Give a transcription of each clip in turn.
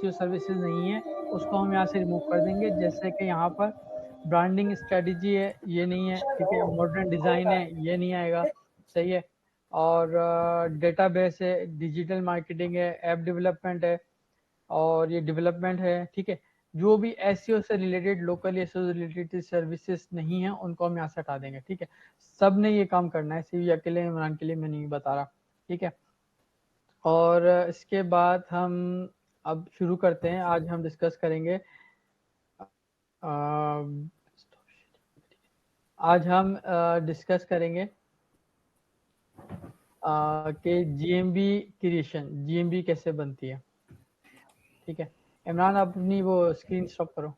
SEO services नहीं है उसको हम यहाँ से रिमूव कर देंगे। जैसे कि यहाँ पर ब्रांडिंग स्ट्रेटजी है, ये नहीं है, ठीक है। मॉडर्न डिज़ाइन है, ये नहीं आएगा, सही है। और डेटाबेस है, डिजिटल मार्केटिंग है, ऐप डेवलपमेंट है, और ये डेवलपमेंट है, ठीक है। जो भी एसईओ से रिलेटेड, लोकल एसईओ से रिलेटेड सर्विसेज नहीं है उनको हम यहाँ से हटा देंगे, ठीक है। सब ने ये काम करना है, सिर्फ अकेले इमरान के लिए मैं नहीं बता रहा, ठीक है। और इसके बाद हम अब शुरू करते हैं। आज हम डिस्कस करेंगे आज हम डिस्कस करेंगे कि जीएमबी क्रिएशन, जीएमबी कैसे बनती है, ठीक है। इमरान अपनी वो स्क्रीन स्टॉप करो।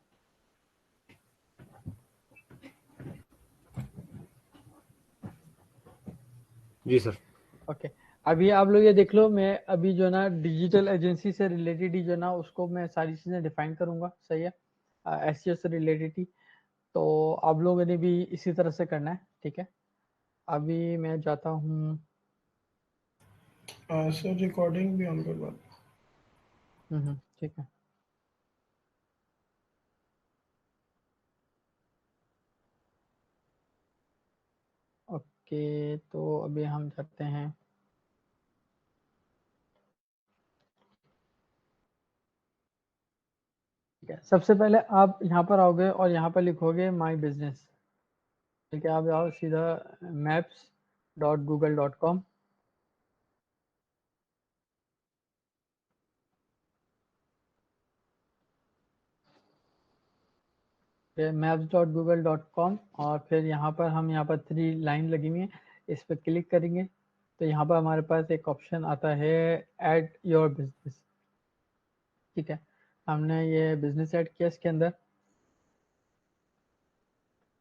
जी सर। ओके, अभी आप लोग ये देख लो, मैं अभी जो ना डिजिटल एजेंसी से रिलेटेड ही जो ना उसको मैं सारी चीज़ें डिफाइन करूंगा, सही है। एसईओ से रिलेटेड ही, तो आप लोगों ने भी इसी तरह से करना है, ठीक है। अभी मैं जाता हूँ। सर रिकॉर्डिंग भी ऑन करवा दो। ठीक है। ओके, तो अभी हम जाते हैं। ठीक है, सबसे पहले आप यहाँ पर आओगे और यहाँ पर लिखोगे माई बिजनेस, ठीक है। आप आओ सीधा maps.google.com। maps.google.com, और फिर यहाँ पर हम यहाँ पर 3 लाइन लगी हुई है, इस पर क्लिक करेंगे तो यहाँ पर हमारे पास एक ऑप्शन आता है ऐड योर बिजनेस, ठीक है। हमने ये बिजनेस ऐड किया इसके अंदर,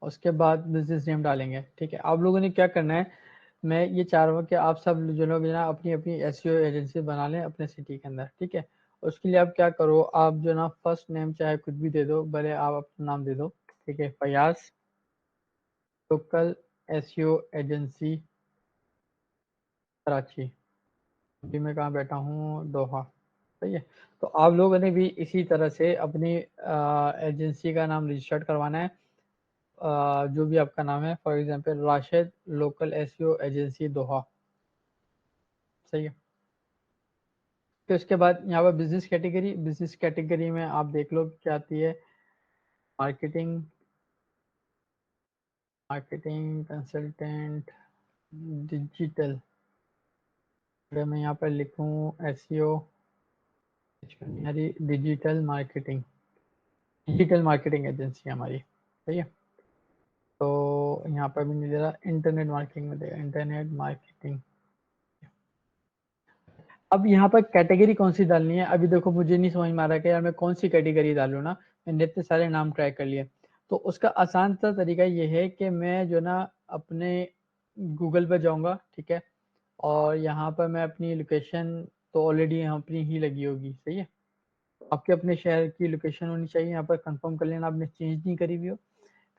उसके बाद बिजनेस नेम डालेंगे, ठीक है। आप लोगों ने क्या करना है, मैं ये चाह रहा हूँ कि आप सब जो लोग ना अपनी अपनी एसईओ एजेंसी बना लें अपने सिटी के अंदर, ठीक है। उसके लिए आप क्या करो, आप जो ना फर्स्ट नेम चाहे कुछ भी दे दो, भले आप अपना नाम दे दो, ठीक है। Fayaz local SEO agency Karachi. अभी मैं कहाँ बैठा हूँ, दोहा, सही है। तो आप लोगों ने भी इसी तरह से अपनी एजेंसी का नाम रजिस्टर्ड करवाना है, जो भी आपका नाम है। For example Rashid local SEO agency Doha, सही है। फिर उसके बाद यहाँ पर बिजनेस कैटेगरी, बिजनेस कैटेगरी में आप देख लो क्या आती है, मार्केटिंग, मार्केटिंग कंसल्टेंट, डिजिटल। अगर मैं यहाँ पर लिखूँ एसईओ, हमारी digital marketing, digital marketing agency हमारी, सही है। तो यहाँ पर भी नहीं दे रहा, इंटरनेट मार्केटिंग में देगा, इंटरनेट मार्केटिंग। अब यहाँ पर कैटेगरी कौन सी डालनी है, अभी देखो मुझे नहीं समझ में आ रहा कि यार मैं कौन सी कैटेगरी डालूँ ना, मैंने इतने सारे नाम ट्राई कर लिए। तो उसका आसान सा तरीका ये है कि मैं जो ना अपने गूगल पर जाऊँगा, ठीक है। और यहाँ पर मैं अपनी लोकेशन, तो ऑलरेडी यहाँ अपनी ही लगी होगी, सही है। आपके अपने शहर की लोकेशन होनी चाहिए, यहाँ पर कंफर्म कर लेना आपने चेंज नहीं करी हुई हो।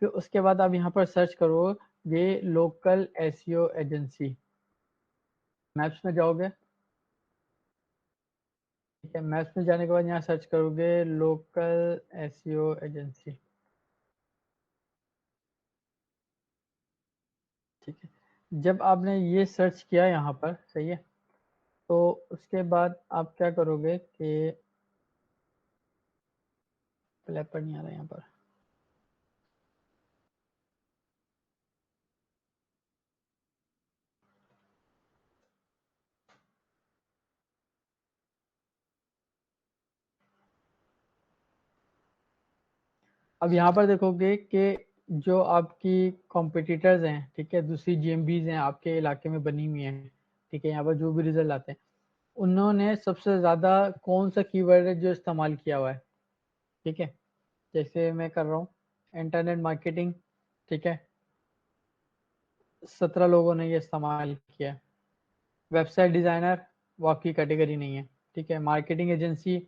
फिर उसके बाद आप यहाँ पर सर्च करो ये लोकल एसईओ एजेंसी, मैप्स में जाओगे, ठीक है। मैप्स में जाने के बाद यहाँ सर्च करोगे लोकल एसईओ एजेंसी, ठीक है। जब आपने ये सर्च किया यहाँ पर, सही है, तो उसके बाद आप क्या करोगे कि फ्लैप पर नहीं आ रहा यहाँ पर, अब यहाँ पर देखोगे कि जो आपकी कॉम्पिटिटर्स हैं, ठीक है, दूसरी जीएमबीज हैं आपके इलाके में बनी हुई हैं, ठीक है। यहाँ पर जो भी रिजल्ट आते हैं, उन्होंने सबसे ज़्यादा कौन सा कीवर्ड है जो इस्तेमाल किया हुआ है, ठीक है। जैसे मैं कर रहा हूँ इंटरनेट मार्केटिंग, ठीक है, 17 लोगों ने ये इस्तेमाल किया है। वेबसाइट डिज़ाइनर वो आपकी कैटेगरी नहीं है, ठीक है। मार्केटिंग एजेंसी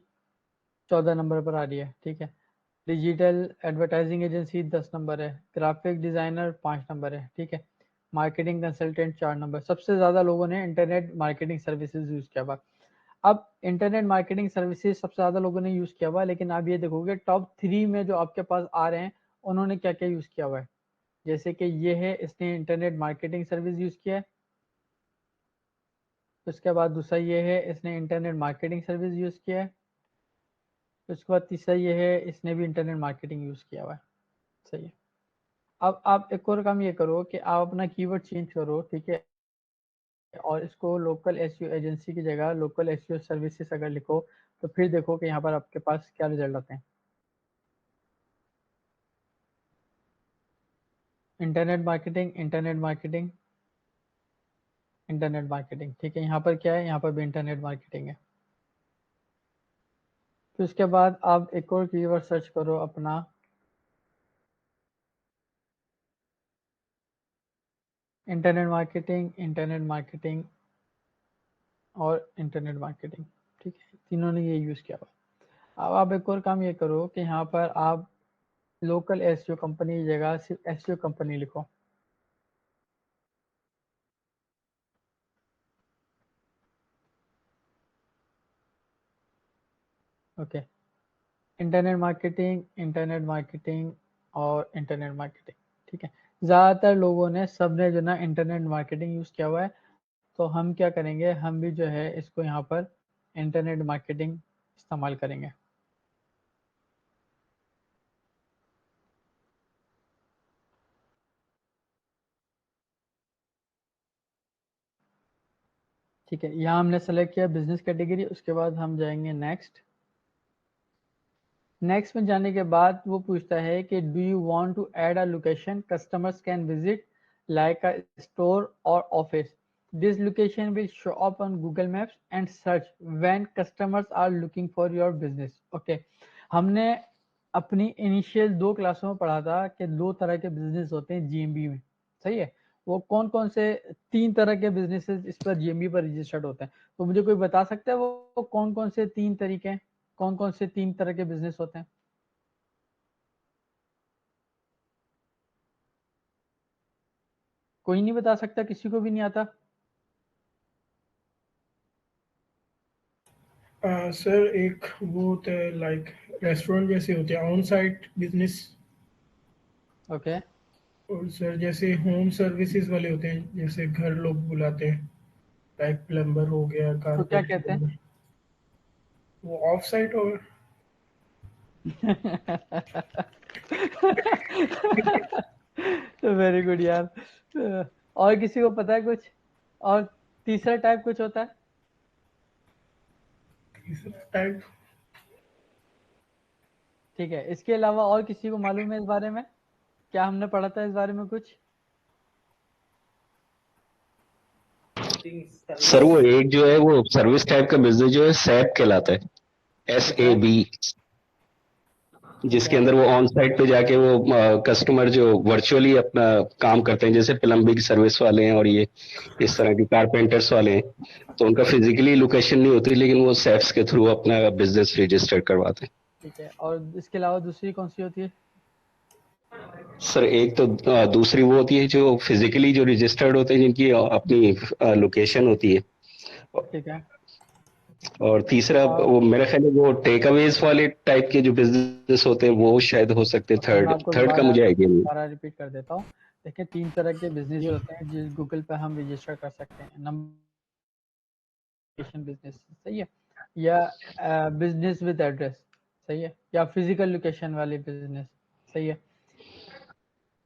14 नंबर पर आ रही है, ठीक है। डिजिटल एडवर्टाइजिंग एजेंसी 10 नंबर है, ग्राफिक डिज़ाइनर 5 नंबर है, ठीक है। Marketing consultant 4 number. सबसे ज़्यादा लोगों ने इंटरनेट मार्केटिंग सर्विसेज यूज़ किया हुआ। अब इंटरनेट मार्केटिंग सर्विसेज सबसे ज़्यादा लोगों ने यूज़ किया हुआ है, लेकिन आप ये देखोगे टॉप 3 में जो आपके पास आ रहे हैं, उन्होंने क्या-क्या यूज़ किया हुआ है। जैसे कि ये है, इसने इंटरनेट मार्केटिंग सर्विस यूज़ किया है। उसके बाद दूसरा ये है, इसने इंटरनेट मार्केटिंग सर्विस यूज़ किया है। उसके बाद तीसरा ये है, इसने भी इंटरनेट मार्केटिंग यूज़ किया हुआ है। सही है। अब आप एक और काम ये करो कि आप अपना कीवर्ड चेंज करो, ठीक है? और इसको लोकल एसईओ एजेंसी की जगह लोकल एसईओ सर्विसेज अगर लिखो, तो फिर देखो कि यहाँ पर आपके पास क्या रिजल्ट आते हैं। Internet marketing, internet marketing, internet marketing, ठीक है? यहाँ पर क्या है? यहाँ पर भी इंटरनेट मार्केटिंग है। फिर उसके बाद आप एक और कीवर्ड सर्च करो अपना, इंटरनेट मार्केटिंग, इंटरनेट मार्केटिंग और इंटरनेट मार्केटिंग, ठीक है? तीनों ने ये यूज़ किया हुआ। अब आप एक और काम ये करो कि यहाँ पर आप लोकल एसईओ कंपनी की जगह सिर्फ एसईओ कंपनी लिखो। ओके, इंटरनेट मार्केटिंग और इंटरनेट मार्केटिंग, ठीक है? ज़्यादातर लोगों ने सबने जो ना इंटरनेट मार्केटिंग यूज़ किया हुआ है, तो हम क्या करेंगे, हम भी जो है इसको यहाँ पर इंटरनेट मार्केटिंग इस्तेमाल करेंगे। ठीक है, यहाँ हमने सेलेक्ट किया बिजनेस कैटेगरी। उसके बाद हम जाएंगे नेक्स्ट। नेक्स्ट में जाने के बाद वो पूछता है कि do you want to add a location customers can visit like a store और office. This location will show up on Google maps and search when customers are looking for your business. Okay, हमने अपनी initial 2 क्लासों में पढ़ा था कि 2 तरह के बिजनेस होते हैं जीएमबी में। सही है? वो कौन-कौन से 3 तरह के बिजनेसेस इस पर जीएमबी पर रजिस्टर्ड होते हैं। तो मुझे कोई बता सकता है वो कौन-कौन से 3 तरीके हैं? कौन-कौन से 3 तरह के बिजनेस होते हैं? कोई नहीं बता सकता, किसी को भी नहीं आता? सर एक वो होता है लाइक रेस्टोरेंट जैसे होते हैं ऑन साइट बिजनेस। ओके, और सर जैसे होम सर्विसेज वाले होते हैं, जैसे घर लोग बुलाते हैं, लाइक प्लम्बर हो गया, तो क्या कारपेंटर कहते हो हैं? गया, वो ऑफ साइट होगा। वेरी गुड यार। और किसी को पता है कुछ? और तीसरा टाइप कुछ होता है? तीसरा टाइप ठीक है, इसके अलावा और किसी को मालूम है इस बारे में? क्या हमने पढ़ा था इस बारे में कुछ? सर वो एक जो है वो सर्विस टाइप का बिजनेस जो है सैप कहलाता है, किसका है? SAB, जिसके सैप। अंदर वो ऑन साइट पे जाके वो कस्टमर जो वर्चुअली अपना काम करते हैं, जैसे प्लम्बिंग सर्विस वाले हैं और ये इस तरह के कारपेंटर्स वाले हैं, तो उनका फिजिकली लोकेशन नहीं होती, लेकिन वो सैप्स के थ्रू अपना बिजनेस रजिस्टर करवाते हैं। ठीक है, और इसके अलावा दूसरी कौन सी होती है? सर एक तो दूसरी वो होती है जो फिजिकली जो रजिस्टर्ड होते हैं, जिनकी अपनी लोकेशन होती है, ठीक है, और तीसरा और वो मेरा ख्याल है वो टेक अवेज वाले टाइप के जो बिजनेस होते हैं वो शायद हो सकते हैं। ओके, मैं थर्ड आपको थर्ड का दोबारा मुझे आइडिया नहीं। दोबारा रिपीट कर देता हूँ। देखिए, 3 तरह के बिजनेस होते हैं जिस गूगल पे हम रजिस्टर कर सकते हैं। नंबर बिजनेस, सही है? या बिजनेस विद एड्रेस, सही है? या फिजिकल लोकेशन वाले बिजनेस, सही है?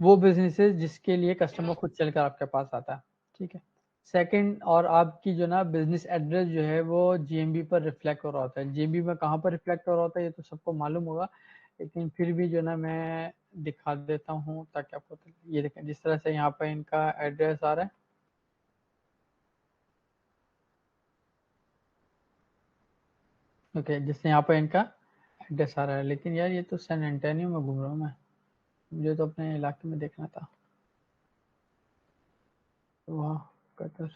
वो बिजनेसेस जिसके लिए कस्टमर खुद चलकर आपके पास आता है, ठीक है? सेकंड, और आपकी जो ना बिजनेस एड्रेस जो है वो जीएमबी पर रिफ्लेक्ट हो रहा होता है। जीएमबी में कहाँ पर रिफ्लेक्ट हो रहा होता है ये तो सबको मालूम होगा, लेकिन फिर भी जो ना मैं दिखा देता हूँ ताकि आपको ये देखें, जिस तरह से यहाँ पर इनका एड्रेस आ रहा है। ओके, जिससे यहाँ पर इनका एड्रेस आ रहा है, लेकिन यार ये तो सैन एंटोनियो में घूम रहा हूँ मैं, मुझे तो अपने इलाके में देखना था। वाह, कतर।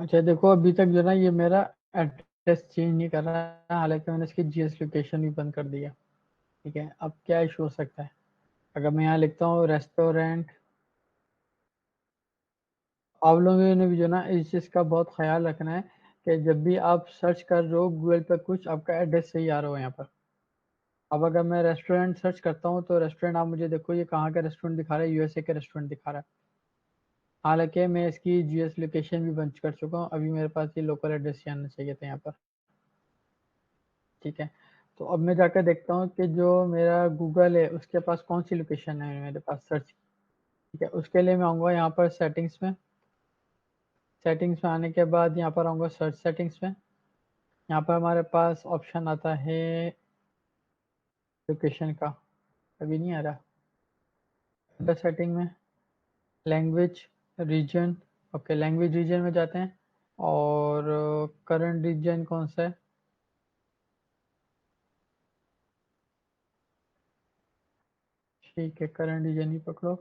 अच्छा देखो, अभी तक जो ना ये मेरा एड्रेस चेंज नहीं कर रहा है, हालांकि मैंने इसकी जीएस लोकेशन भी बंद कर दिया। ठीक है, अब क्या इशू हो सकता है? अगर मैं यहाँ लिखता हूँ रेस्टोरेंट, आप लोगों ने भी जो ना इस चीज़ का बहुत ख्याल रखना है कि जब भी आप सर्च कर रहे हो गूगल पे कुछ, आपका एड्रेस सही आ रहा हो यहाँ पर। अब अगर मैं रेस्टोरेंट सर्च करता हूँ तो रेस्टोरेंट, आप मुझे देखो ये कहाँ का रेस्टोरेंट दिखा रहा है, यूएसए के रेस्टोरेंट दिखा रहा है। हालांकि मैं इसकी जीएस लोकेशन भी बंद कर चुका हूँ, अभी मेरे पास ये लोकल एड्रेस ही आना चाहिए था यहाँ पर। ठीक है, तो अब मैं जाकर देखता हूँ कि जो मेरा गूगल है उसके पास कौन सी लोकेशन है मेरे पास सर्च। ठीक है, उसके लिए मैं आऊँगा यहाँ पर सेटिंग्स में। सेटिंग्स में आने के बाद यहाँ पर आऊँगा सर्च सेटिंग्स में। यहाँ पर हमारे पास ऑप्शन आता है लोकेशन का, अभी नहीं आ रहा। अदर सेटिंग में language region, okay language region में जाते हैं, और करंट रीजन कौन सा है? ठीक है, करंट रीजन ही पकड़ो,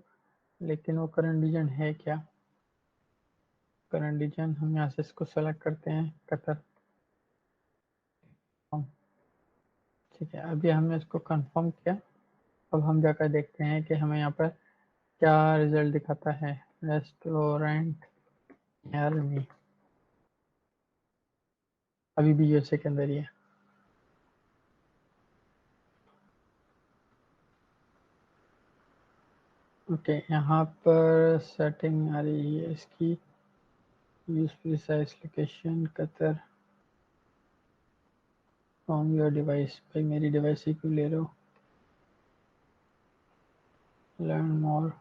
लेकिन वो करंट रीजन है क्या? करंट रीजन हम यहाँ से इसको सेलेक्ट करते हैं, कतर। ठीक है, अभी हमने इसको कंफर्म किया। अब हम जाकर देखते हैं कि हमें यहाँ पर क्या रिजल्ट दिखाता है। रेस्टोरेंट नियर मी, अभी भी यूएसए के अंदर ही है। ओके, यहाँ पर सेटिंग आ रही है इसकी, use precise location Qatar from your device. भाई मेरी डिवाइस ही क्यों ले रहे हो? लर्न मोर,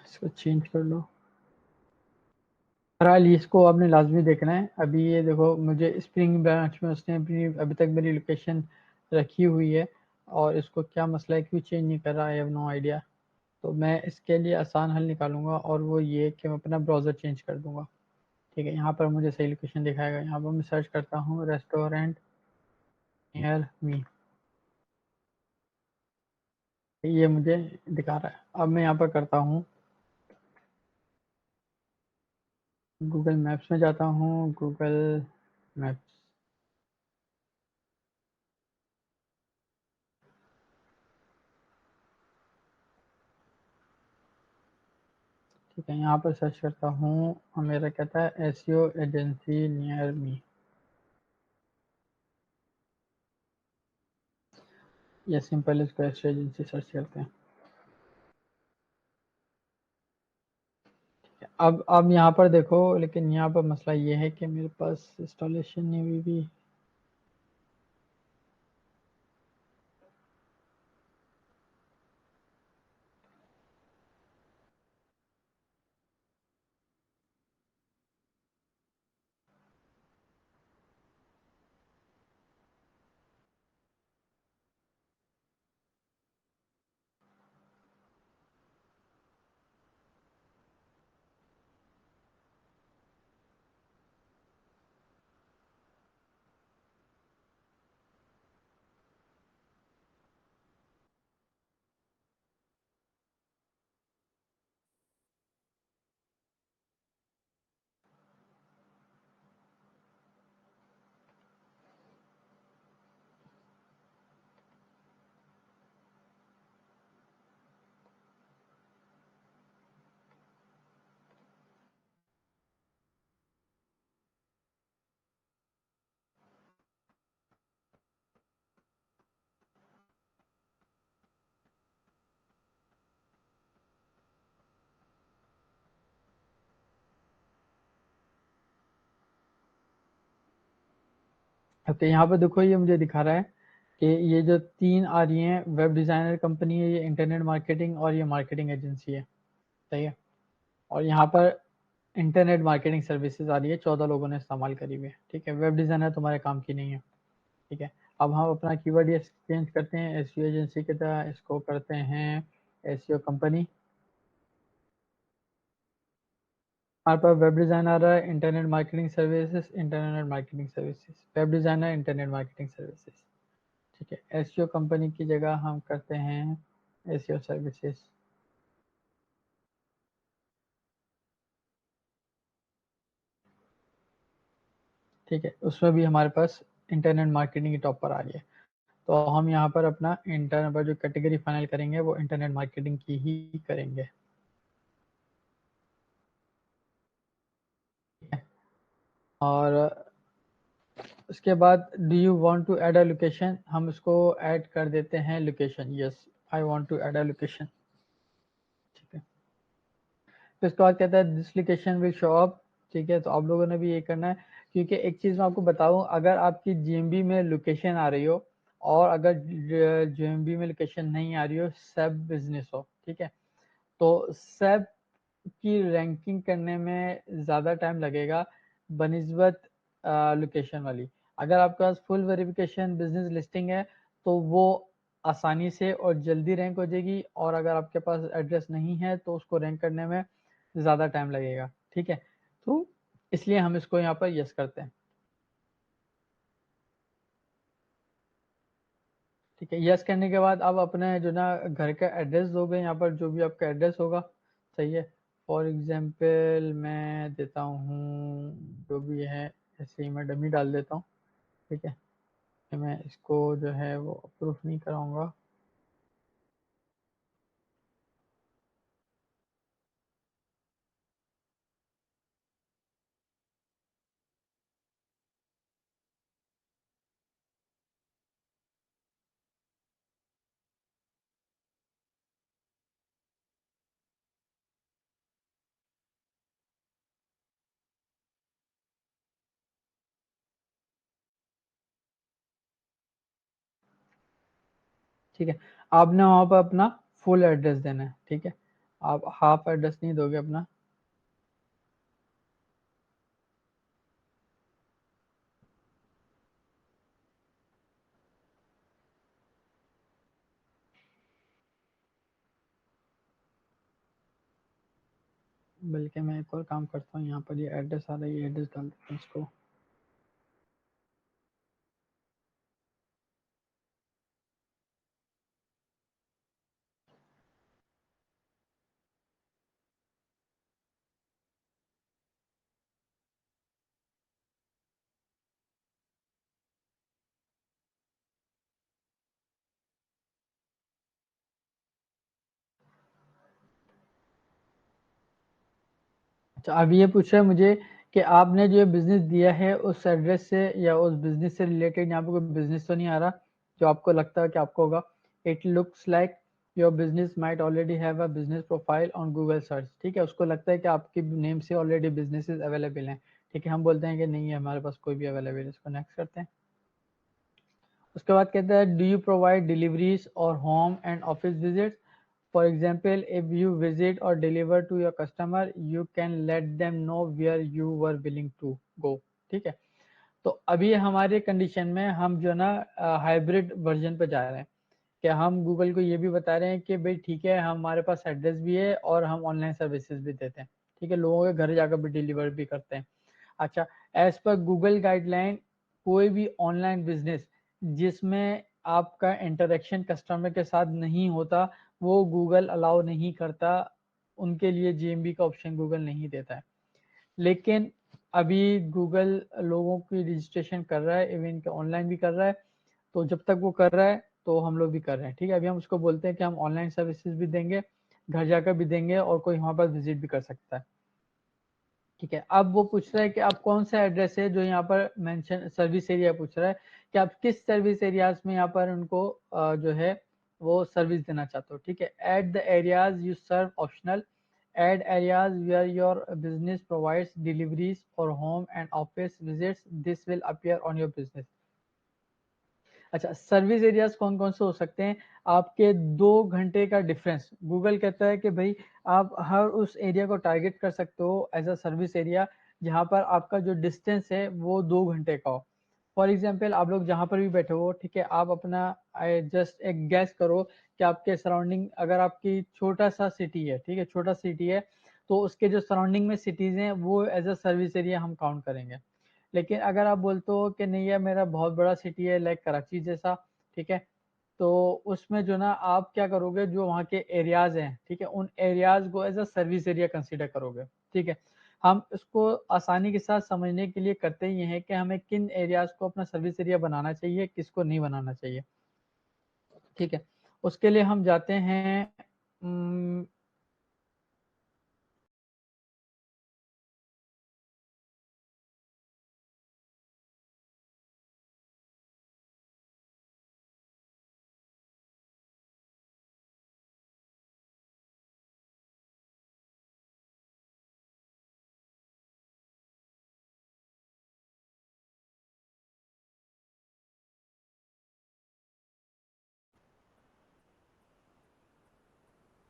इसको चेंज कर लो। बहरहाल इसको आपने लाजमी देखना है। अभी ये देखो, मुझे स्प्रिंग ब्रांच में उसने अपनी अभी तक मेरी लोकेशन रखी हुई है, और इसको क्या मसला है, क्यों चेंज नहीं कर रहा, आई हैव नो आइडिया। तो मैं इसके लिए आसान हल निकालूंगा, और वो ये कि मैं अपना ब्राउज़र चेंज कर दूंगा। ठीक है, यहाँ पर मुझे सही लोकेशन दिखाएगा। यहाँ पर मैं सर्च करता हूँ रेस्टोरेंट नियर मी, ये मुझे दिखा रहा है। अब मैं यहाँ पर करता हूँ गूगल मैप्स में जाता हूँ, गूगल मैप्स। ठीक है, यहाँ पर सर्च करता हूँ और मेरा कहता है एसईओ एजेंसी नियर मी, या सिंपल इसको एसईओ एजेंसी सर्च करते हैं। अब यहाँ पर देखो, लेकिन यहाँ पर मसला ये है कि मेरे पास इंस्टॉलेशन नहीं हुई भी। तो यहाँ पर देखो, ये मुझे दिखा रहा है कि ये जो तीन आ रही हैं, वेब डिज़ाइनर कंपनी है, ये इंटरनेट मार्केटिंग, और ये मार्केटिंग एजेंसी है। सही है, और यहाँ पर इंटरनेट मार्केटिंग सर्विसेज आ रही है, 14 लोगों ने इस्तेमाल करी हुई है। ठीक है, वेब डिज़ाइनर तुम्हारे काम की नहीं है। ठीक है, अब हम अपना कीवर्ड ये चेंज करते हैं, एसईओ एजेंसी की तरह इसको करते हैं एसईओ कंपनी। हमारे पास वेब डिज़ाइनर आ रहा है, internet marketing services, internet marketing services, web designer, internet marketing services. ठीक है, एसईओ कंपनी की जगह हम करते हैं एसईओ सर्विसेज। ठीक है, उसमें भी हमारे पास इंटरनेट मार्केटिंग की टॉप पर आ रही है। तो हम यहाँ पर अपना इंटरनेट पर जो कैटेगरी फाइनल करेंगे वो इंटरनेट मार्केटिंग की ही करेंगे। और उसके बाद do you want to add a location, हम इसको ऐड कर देते हैं location. Yes, I want to add a location. ठीक है, तो इसके बाद कहता है this location will show up. ठीक है, तो आप लोगों ने भी ये करना है, क्योंकि एक चीज़ मैं आपको बताऊं, अगर आपकी जीएमबी में लोकेशन आ रही हो और अगर जीएमबी में लोकेशन नहीं आ रही हो, सब बिजनेस हो, ठीक है, तो सब की रैंकिंग करने में ज़्यादा टाइम लगेगा बनिस्बत लोकेशन वाली। अगर आपके पास फुल वेरिफिकेशन बिजनेस लिस्टिंग है तो वो आसानी से और जल्दी रैंक हो जाएगी, और अगर आपके पास एड्रेस नहीं है तो उसको रैंक करने में ज़्यादा टाइम लगेगा। ठीक है, तो इसलिए हम इसको यहाँ पर यस करते हैं। ठीक है, यस करने के बाद अब अपने जो ना घर का एड्रेस दोगे, यहाँ पर जो भी आपका एड्रेस होगा, सही है। फॉर एग्जांपल मैं देता हूँ जो भी है, ऐसे ही मैं डमी डाल देता हूँ। ठीक है, मैं इसको जो है वो अप्रूव नहीं कराऊंगा। ठीक है, आपने वहाँ पर अपना फुल एड्रेस देना है। ठीक है, आप हाफ एड्रेस नहीं दोगे अपना। बल्कि मैं एक और काम करता हूँ, यहाँ पर ये एड्रेस आ रहा है, ये एड्रेस डाल देता हूँ इसको। अच्छा, अब ये पूछ रहा है मुझे कि आपने जो बिजनेस दिया है उस एड्रेस से या उस बिजनेस से रिलेटेड यहाँ पे कोई बिजनेस तो नहीं आ रहा जो आपको लगता है कि आपको होगा। It looks like your business might already have a business profile on Google search. ठीक है, उसको लगता है कि आपके नेम से ऑलरेडी बिजनेसेस अवेलेबल हैं। ठीक है, हम बोलते हैं कि नहीं है हमारे पास कोई भी अवेलेबल है, इसको नेक्स्ट करते हैं। उसके बाद कहता है डू यू प्रोवाइड डिलीवरीज और home and office visits. For example, if you visit or deliver to your customer, you can let them know where you were willing to go। ठीक है, तो अभी हमारे कंडीशन में हम जो ना हाइब्रिड वर्जन पे जा रहे हैं, कि हम गूगल को ये भी बता रहे हैं कि भाई ठीक है, हमारे पास एड्रेस भी है और हम ऑनलाइन सर्विसेज भी देते हैं। ठीक है, लोगों के घर जाकर भी डिलीवर भी करते हैं। अच्छा, एज पर गूगल गाइडलाइन, कोई भी ऑनलाइन बिजनेस जिसमें आपका इंटरेक्शन कस्टमर के साथ नहीं होता वो गूगल अलाउ नहीं करता, उनके लिए जीएमबी का ऑप्शन गूगल नहीं देता है। लेकिन अभी गूगल लोगों की रजिस्ट्रेशन कर रहा है, इवन के ऑनलाइन भी कर रहा है, तो जब तक वो कर रहा है तो हम लोग भी कर रहे हैं। ठीक है, अभी हम उसको बोलते हैं कि हम ऑनलाइन सर्विसेज भी देंगे, घर जाकर भी देंगे, और कोई वहाँ पर विजिट भी कर सकता है। ठीक है, अब वो पूछ रहा है कि आप कौन सा एड्रेस है जो यहाँ पर मेंशन, सर्विस एरिया पूछ रहा है कि आप किस सर्विस एरियाज में यहाँ पर उनको जो है वो सर्विस देना चाहते हो। ठीक है, at the areas you serve optional, add areas where your business provides deliveries और home and office visits, this will appear on your business. अच्छा, सर्विस एरियाज कौन कौन से हो सकते हैं? आपके 2 घंटे का डिफरेंस, गूगल कहता है कि भाई आप हर उस एरिया को टारगेट कर सकते हो एज अ सर्विस एरिया जहां पर आपका जो डिस्टेंस है वो 2 घंटे का हो। फॉर एग्जाम्पल आप लोग जहां पर भी बैठे हो, ठीक है, आप अपना जस्ट एक गैस करो कि आपके सराउंडिंग, अगर आपकी छोटा सा सिटी है, ठीक है, छोटा सिटी है, तो उसके जो सराउंडिंग में सिटीज हैं वो एज अ सर्विस एरिया हम काउंट करेंगे। लेकिन अगर आप बोलते हो कि नहीं है मेरा बहुत बड़ा सिटी है लाइक कराची जैसा, ठीक है, तो उसमें जो ना आप क्या करोगे, जो वहाँ के एरियाज हैं, ठीक है, उन एरियाज को as a service area consider करोगे। ठीक है, हम इसको आसानी के साथ समझने के लिए करते ये हैं कि हमें किन एरियाज को अपना सर्विस एरिया बनाना चाहिए, किसको नहीं बनाना चाहिए। ठीक है, उसके लिए हम जाते हैं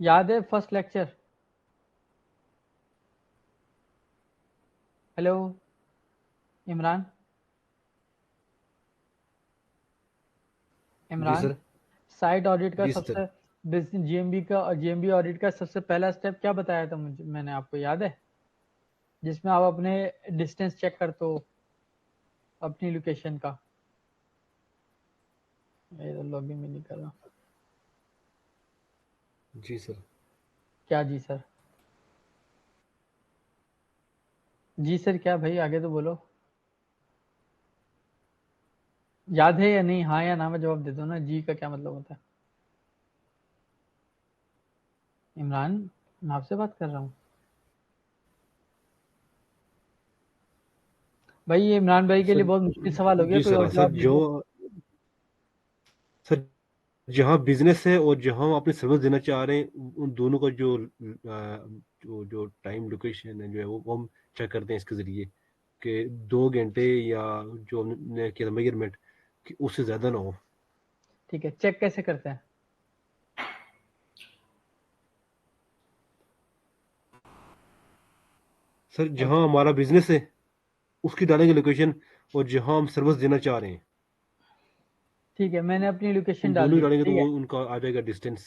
याद है फर्स्ट लेक्चर? हेलो इमरान, जी इमरान, सर। साइट ऑडिट का जी सबसे सर। जीएमबी का और जीएमबी ऑडिट का सबसे पहला स्टेप क्या बताया था मुझे, मैंने आपको याद है? जिसमें आप अपने डिस्टेंस चेक करते हो अपनी लोकेशन का। ये तो लॉगिन भी नहीं कर रहा। जी सर। क्या जी सर? जी सर क्या भाई, आगे तो बोलो। याद है या नहीं? हाँ या ना में जवाब दे दो ना, जी का क्या मतलब होता है? इमरान, मैं आपसे बात कर रहा हूँ भाई। ये इमरान भाई के लिए सर बहुत मुश्किल सवाल हो गया, जी कोई सर। और सर जवाब दे जो दो। सर जहाँ बिजनेस है और जहाँ हम अपनी सर्विस देना चाह रहे हैं, उन दोनों का जो जो टाइम लोकेशन है जो है वो हम चेक करते हैं इसके जरिए कि 2 घंटे या जो हमने किया मेजरमेंट कि उससे ज़्यादा ना हो। ठीक है, चेक कैसे करते हैं? सर जहाँ हमारा बिजनेस है उसकी डालेंगे लोकेशन, और जहाँ हम सर्विस देना चाह रहे हैं ठीक है, मैंने अपनी लोकेशन उन डाल दोनों ही दी, डालेंगे तो ठीक है। वो उनका आ जाएगा डिस्टेंस।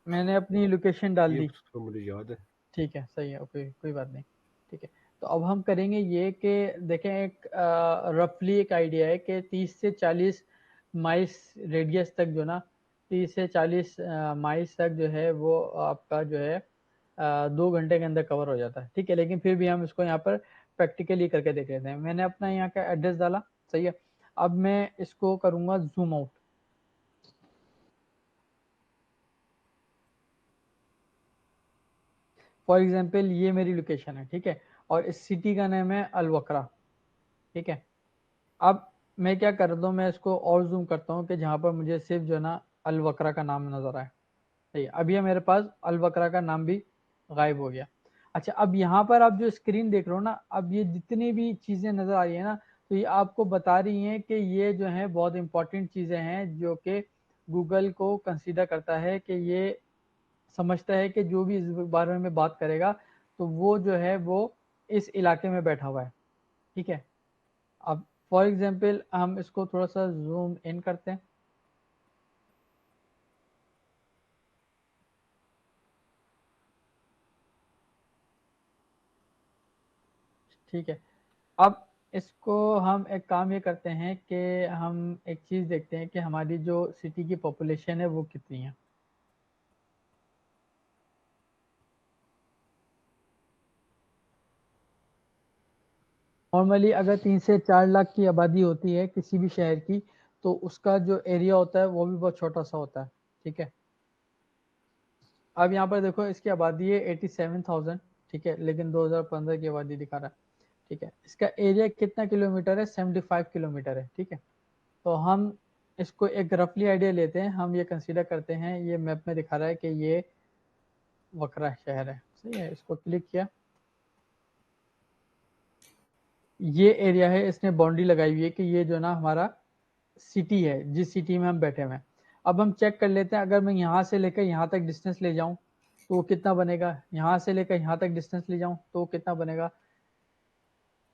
मैंने अपनी लोकेशन डाल ये दी। तो मुझे याद है। ठीक है, सही है, ओके, कोई बात नहीं। ठीक है, तो अब हम करेंगे ये कि देखें, एक रफली एक आइडिया है कि 30 से 40 माइल्स रेडियस तक जो ना, 30 से 40 माइल्स तक जो है वो आपका जो है 2 घंटे के अंदर कवर हो जाता है। ठीक है, लेकिन फिर भी हम इसको यहाँ पर प्रैक्टिकली करके देख लेते हैं। मैंने अपना यहाँ का एड्रेस डाला, सही है। अब मैं इसको करूँगा जूम आउट। फॉर एग्जाम्पल ये मेरी लोकेशन है, ठीक है, और इस सिटी का नाम है अलवक्रा। ठीक है, अब मैं क्या करता हूँ, मैं इसको और जूम करता हूँ कि जहाँ पर मुझे सिर्फ जो है ना अलवक्रा का नाम नजर आए। सही है, अब ये मेरे पास अलवक्रा का नाम भी गायब हो गया। अच्छा, अब यहाँ पर आप जो स्क्रीन देख रहे हो ना, अब ये जितनी भी चीजें नजर आ रही है ना, तो ये आपको बता रही हैं कि ये जो है बहुत इंपॉर्टेंट चीजें हैं जो कि गूगल को कंसीडर करता है, कि ये समझता है कि जो भी इस बारे में बात करेगा तो वो जो है वो इस इलाके में बैठा हुआ है। ठीक है, अब फॉर एग्जाम्पल हम इसको थोड़ा सा जूम इन करते हैं। ठीक है, अब इसको हम एक काम ये करते हैं कि हम एक चीज देखते हैं कि हमारी जो सिटी की पॉपुलेशन है वो कितनी है। नॉर्मली अगर 3 से 4 लाख की आबादी होती है किसी भी शहर की, तो उसका जो एरिया होता है वो भी बहुत छोटा सा होता है। ठीक है, अब यहाँ पर देखो इसकी आबादी है 87,000। ठीक है, लेकिन 2015 की आबादी दिखा रहा है। ठीक है, इसका एरिया कितना किलोमीटर है? 75 किलोमीटर है। ठीक है, तो हम इसको एक रफली आइडिया लेते हैं, हम ये कंसीडर करते हैं, ये मैप में दिखा रहा है कि ये वकरा शहर है। सही है, इसको क्लिक किया, ये एरिया है, इसने बाउंड्री लगाई हुई है कि ये जो ना हमारा सिटी है, जिस सिटी में हम बैठे हुए हैं। अब हम चेक कर लेते हैं, अगर मैं यहाँ से लेकर यहाँ तक डिस्टेंस ले जाऊं तो वो कितना बनेगा, यहाँ से लेकर यहाँ तक डिस्टेंस ले जाऊं तो वो कितना बनेगा,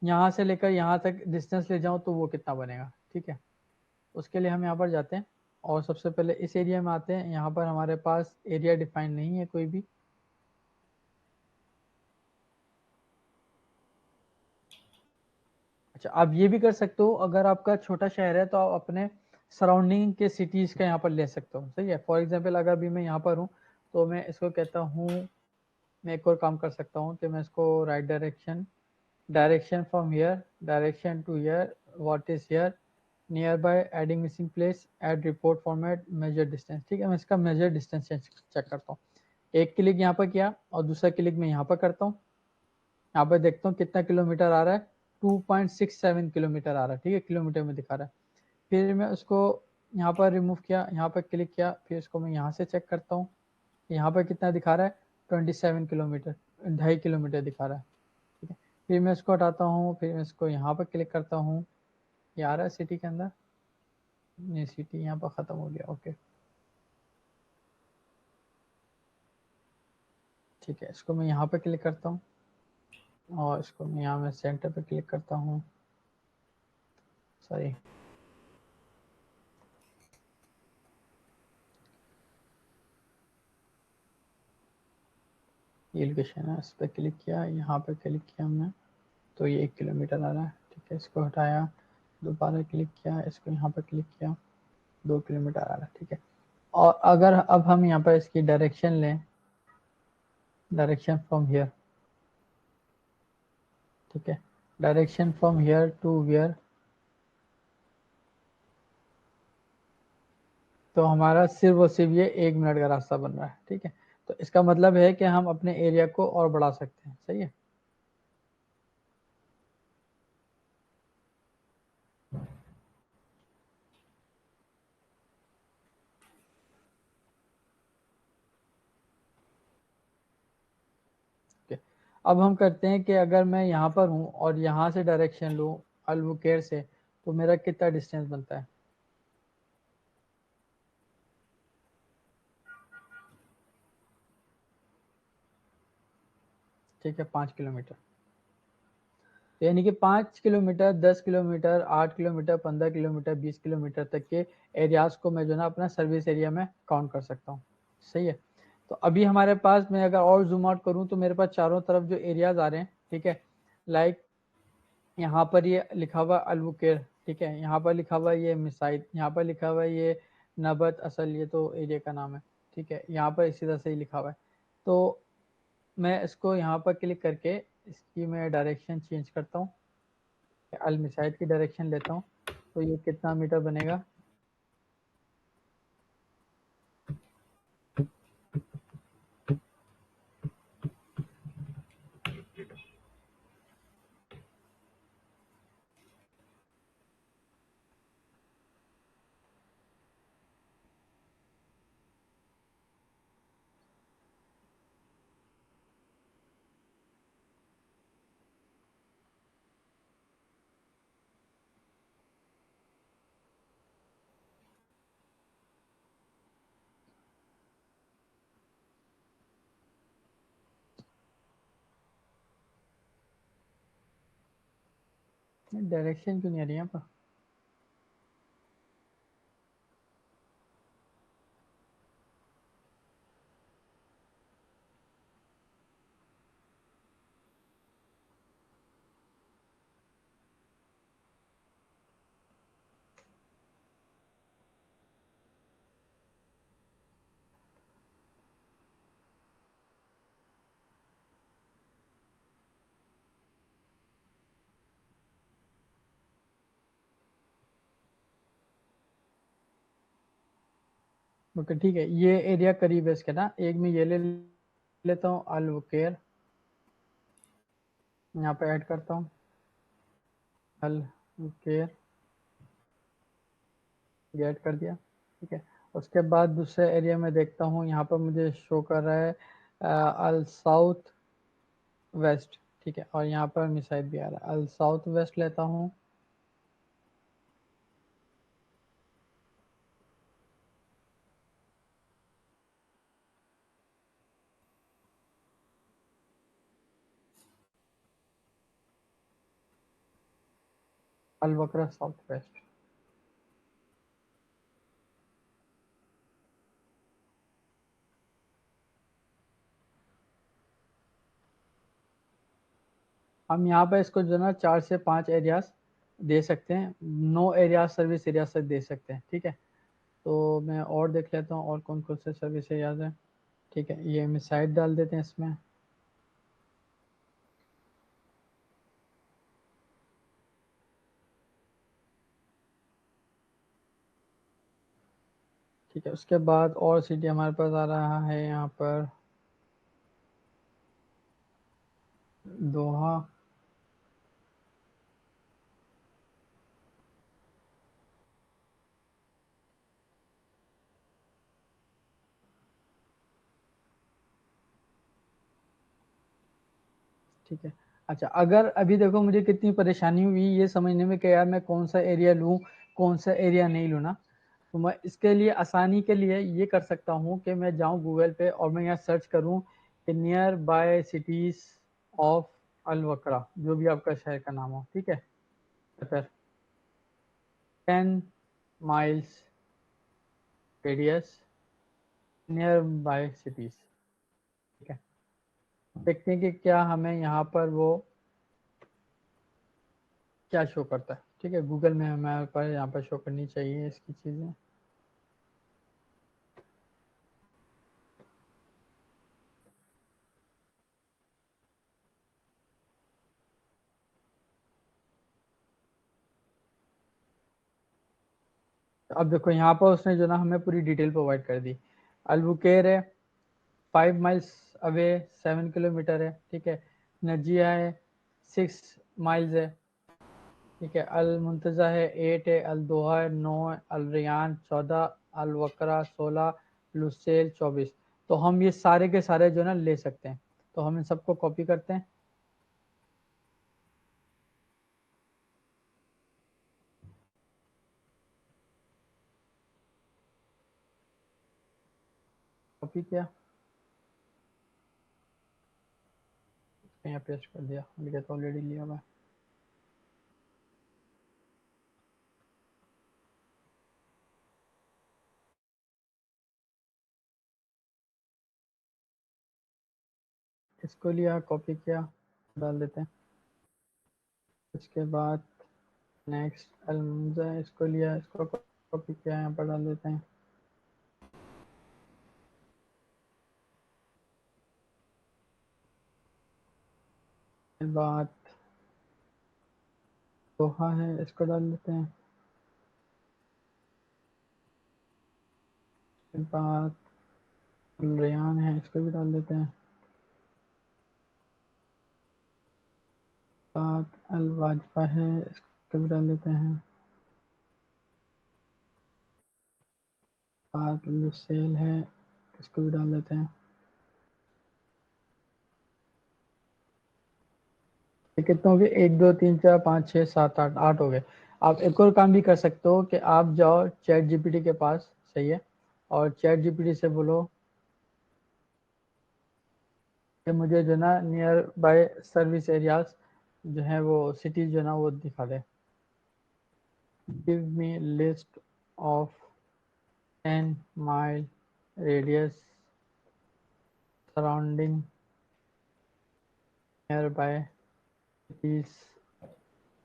यहाँ से लेकर यहाँ तक डिस्टेंस ले जाऊं तो वो कितना बनेगा। ठीक है, उसके लिए हम यहाँ पर जाते हैं और सबसे पहले इस एरिया में आते हैं। यहाँ पर हमारे पास एरिया डिफाइन नहीं है कोई भी। अच्छा, आप ये भी कर सकते हो, अगर आपका छोटा शहर है तो आप अपने सराउंडिंग के सिटीज का यहाँ पर ले सकते हो। सही है, फॉर एग्जाम्पल अगर अभी मैं यहाँ पर हूँ तो मैं इसको कहता हूँ, मैं एक और काम कर सकता हूँ कि मैं इसको right direction direction from here, direction to here, what is here, nearby, adding missing place, add report format, measure distance. ठीक है, मैं इसका मेजर डिस्टेंस चेक करता हूँ। एक क्लिक यहाँ पर किया और दूसरा क्लिक मैं यहाँ पर करता हूँ। यहाँ पर देखता हूँ कितना किलोमीटर आ रहा है, 2.67 किलोमीटर आ रहा है। ठीक है, किलोमीटर में दिखा रहा है। फिर मैं उसको यहाँ पर रिमूव किया, यहाँ पर क्लिक किया, फिर इसको मैं यहाँ से चेक करता हूँ। यहाँ पर कितना दिखा रहा है, 27 किलोमीटर, 2.5 किलोमीटर दिखा रहा है। ठीक है, फिर मैं इसको हटाता हूँ, फिर मैं इसको यहाँ पर क्लिक करता हूँ। ये आ रहा है सिटी के अंदर, नहीं सिटी यहाँ पर ख़त्म हो गया। ओके, ठीक है, इसको मैं यहाँ पर क्लिक करता हूँ और इसको मैं यहाँ में सेंटर पे क्लिक करता हूँ। सॉरी, ये लोकेशन है, इस पर क्लिक किया, यहाँ पे क्लिक किया हमने तो ये 1 किलोमीटर आ रहा है। ठीक है, इसको हटाया, दोबारा क्लिक किया, इसको यहाँ पे क्लिक किया, 2 किलोमीटर आ रहा है। ठीक है, और अगर अब हम यहाँ पर इसकी डायरेक्शन लें, डायरेक्शन फ्रॉम हियर, ठीक है, direction from here to here, तो हमारा सिर्फ और सिर्फ ये 1 मिनट का रास्ता बन रहा है। ठीक है, तो इसका मतलब है कि हम अपने एरिया को और बढ़ा सकते हैं। सही है, अब हम करते हैं कि अगर मैं यहाँ पर हूँ और यहाँ से डायरेक्शन लूँ अलबुकेर से, तो मेरा कितना डिस्टेंस बनता है। ठीक है, 5 किलोमीटर, तो यानी कि 5 kilometre, 10 kilometre, 8 kilometre, 15 kilometre, 20 kilometre तक के एरियाज को मैं जो ना अपना सर्विस एरिया में काउंट कर सकता हूँ। सही है, तो अभी हमारे पास, मैं अगर और जूम आउट करूँ तो मेरे पास चारों तरफ जो एरियाज आ रहे हैं, ठीक है, लाइक यहाँ पर ये लिखा हुआ अलबुकेर, ठीक है, यहाँ पर लिखा हुआ ये मिसाइद, यहाँ पर लिखा हुआ ये नबत असल, ये तो एरिया का नाम है। ठीक है, यहाँ पर इसी तरह से ही लिखा हुआ है। तो मैं इसको यहाँ पर क्लिक करके इसकी मैं डायरेक्शन चेंज करता हूँ, अल मिसाइद की डायरेक्शन लेता हूँ, तो ये कितना मीटर बनेगा, डायरेक्शन क्यों नहीं आ रही यहाँ पर। ओके, ठीक है, ये एरिया करीब है इसके ना। एक में ये ले लेता हूँ अल वकेर, यहाँ पे ऐड करता हूँ अल वकेर, ये ऐड कर दिया। ठीक है, उसके बाद दूसरे एरिया में देखता हूँ, यहाँ पर मुझे शो कर रहा है अल साउथ वेस्ट। ठीक है, और यहाँ पर मिसाइल भी आ रहा है, अल साउथ वेस्ट लेता हूँ, अल वकरा साउथ वेस्ट। हम यहाँ पे इसको जो ना 4 से 5 एरियाज दे सकते हैं, 9 एरियाज सर्विस एरिया से दे सकते हैं। ठीक है, तो मैं और देख लेता हूँ और कौन कौन से सर्विस एरियाज हैं। ठीक है, ये मिसाइल डाल देते हैं इसमें, ठीक है, उसके बाद और सिटी हमारे पास आ रहा है यहाँ पर दोहा। ठीक है, अच्छा अगर अभी देखो मुझे कितनी परेशानी हुई ये समझने में कि यार मैं कौन सा एरिया लूँ, कौन सा एरिया नहीं लूँ ना, तो मैं इसके लिए आसानी के लिए ये कर सकता हूँ कि मैं जाऊँ गूगल पे और मैं यहाँ सर्च करूँ कि नियर बाय सिटीज ऑफ अलवक्रा, जो भी आपका शहर का नाम हो, ठीक है, तो फिर 10 miles radius near by cities. ठीक है, देखते हैं कि क्या हमें यहाँ पर वो क्या शो करता है। ठीक है, गूगल में हमारे पास यहाँ पर शो करनी चाहिए इसकी चीज़ें। अब देखो यहाँ पर उसने जो ना हमें पूरी डिटेल प्रोवाइड कर दी। अलबुकेर है 5 माइल्स अवे 7 किलोमीटर है। ठीक है, नजिया है 6 माइल्स है। ठीक है, अल मुंतज़ा है 8 है, अल दोहा है 9 है, अल रियान 14, अल वकरा 16, लुसेल 24। तो हम ये सारे के सारे जो ना ले सकते हैं, तो हम इन सबको कॉपी करते हैं। कॉपी किया, यहाँ पेस्ट कर दिया, लिखा तो ऑलरेडी लिया हुआ है। इसको लिया, कॉपी किया, डाल देते हैं। उसके बाद नेक्स्ट अलमुजा, इसको लिया, इसको कॉपी किया, यहाँ पर डाल देते हैं। फिर बाद दोहा है, इसको डाल देते हैं। फिर बाद रेयान है, इसको भी डाल देते हैं। बाद अल वाजफा है, इसको भी डाल देते हैं। बाद लुसेल है, इसको भी डाल देते हैं। ये कितने हो गए? 1 2 3 4 5 6 7 8, 8 हो गए। आप एक और काम भी कर सकते हो कि आप जाओ चैट जीपीटी के पास, सही है, और चैट जीपीटी से बोलो कि मुझे जो ना नियर बाय सर्विस एरियाज जो है वो सिटीज जो ना वो दिखा दे। Give me list of 10 mile radius surrounding nearby cities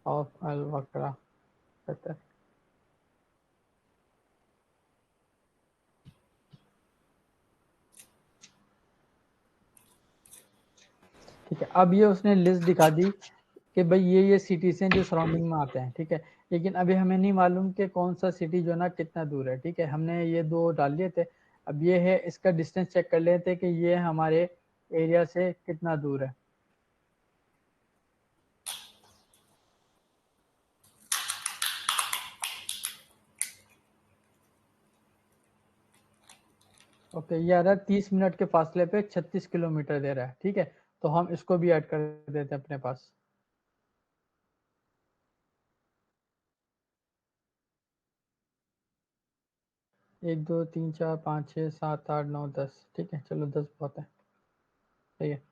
of Al Wakrah. ठीक है, अब ये उसने लिस्ट दिखा दी कि भाई ये सिटीज हैं जो सराउंडिंग में आते हैं। ठीक है, लेकिन अभी हमें नहीं मालूम कि कौन सा सिटी जो ना कितना दूर है। ठीक है, हमने ये दो डाल लिए थे, अब ये है इसका डिस्टेंस चेक कर लेते हैं कि ये हमारे एरिया से कितना दूर है। ओके, ये आ रहा है 30 मिनट के फासले पे 36 किलोमीटर दे रहा है। ठीक है, तो हम इसको भी ऐड कर देते हैं अपने पास। 1 2 3 4 5 6 7 8 9 10। ठीक है, चलो 10 बहुत है, सही है।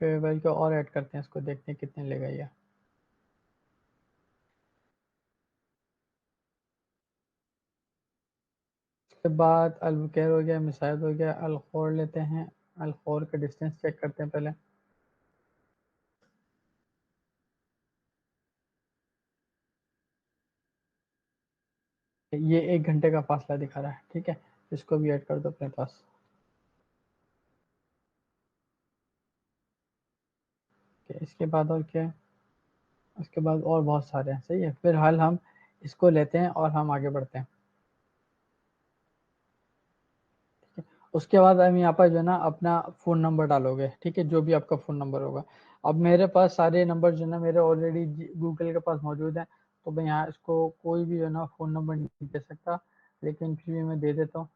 फिर भाई को और ऐड करते हैं, इसको देखते हैं कितने लेगा ये। उसके बाद अलबुकेर हो गया, मिसाइद हो गया, अलखोर लेते हैं। अलखोर का डिस्टेंस चेक करते हैं पहले। ये 1 घंटे का फासला दिखा रहा है। ठीक है, इसको भी ऐड कर दो अपने पास। इसके बाद और क्या है? उसके बाद और बहुत सारे हैं, सही है। फिर हाल हम इसको लेते हैं और हम आगे बढ़ते हैं। उसके बाद हम यहाँ पर जो है ना अपना फ़ोन नंबर डालोगे, ठीक है, जो भी आपका फ़ोन नंबर होगा। अब मेरे पास सारे नंबर जो है ना मेरे ऑलरेडी गूगल के पास मौजूद हैं, तो मैं यहाँ इसको कोई भी जो है ना फ़ोन नंबर नहीं दे सकता, लेकिन फिर भी मैं दे देता हूँ,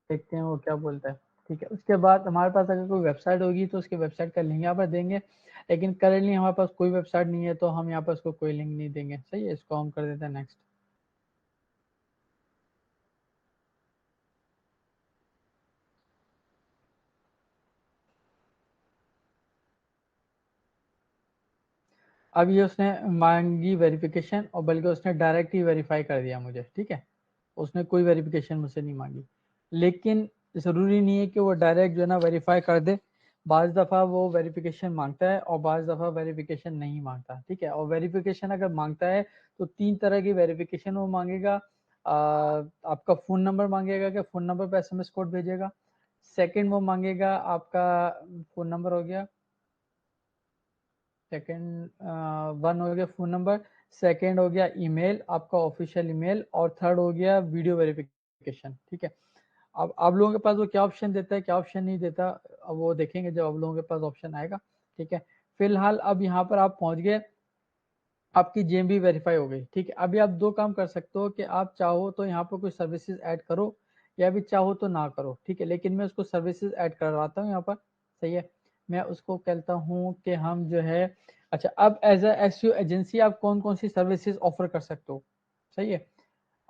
देखते हैं वो क्या बोलता है। ठीक है, उसके बाद हमारे पास अगर कोई वेबसाइट होगी तो उसके वेबसाइट का लिंक यहाँ पर देंगे, लेकिन करेंटली हमारे पास कोई वेबसाइट नहीं है, तो हम यहाँ पर उसको कोई लिंक नहीं देंगे। सही है, इसको हम कर देते हैं नेक्स्ट। अब ये उसने मांगी वेरिफिकेशन, और बल्कि उसने डायरेक्ट ही वेरीफाई कर दिया मुझे, ठीक है, उसने कोई वेरिफिकेशन मुझसे नहीं मांगी। लेकिन ज़रूरी नहीं है कि वो डायरेक्ट जो है ना वेरीफाई कर दे, बाज़ दफ़ा वो वेरिफिकेशन मांगता है और बाज़ दफ़ा वेरिफिकेशन नहीं मांगता, ठीक है। और वेरिफिकेशन अगर मांगता है तो 3 तरह की वेरिफिकेशन वो मांगेगा। आपका फ़ोन नंबर मांगेगा कि फ़ोन नंबर पे एसएमएस कोड भेजेगा। सेकंड वो मांगेगा आपका फ़ोन नंबर हो गया, सेकंड वन हो गया फ़ोन नंबर, सेकंड हो गया ईमेल, आपका ऑफिशियल ईमेल, और थर्ड हो गया वीडियो वेरिफिकेशन, ठीक है। अब आप लोगों के पास वो क्या ऑप्शन देता है, क्या ऑप्शन नहीं देता, अब वो देखेंगे जब आप लोगों के पास ऑप्शन आएगा, ठीक है। फिलहाल अब यहाँ पर आप पहुँच गए, आपकी जेएमबी वेरीफाई हो गई, ठीक है। अभी आप 2 काम कर सकते हो कि आप चाहो तो यहाँ पर कोई सर्विसेज ऐड करो, या भी चाहो तो ना करो, ठीक है। लेकिन मैं उसको सर्विसेज ऐड करवाता हूँ यहाँ पर, सही है। मैं उसको कहता हूँ कि हम जो है, अच्छा, अब एज अ एसईओ एजेंसी आप कौन कौन सी सर्विसेज ऑफर कर सकते हो, सही है।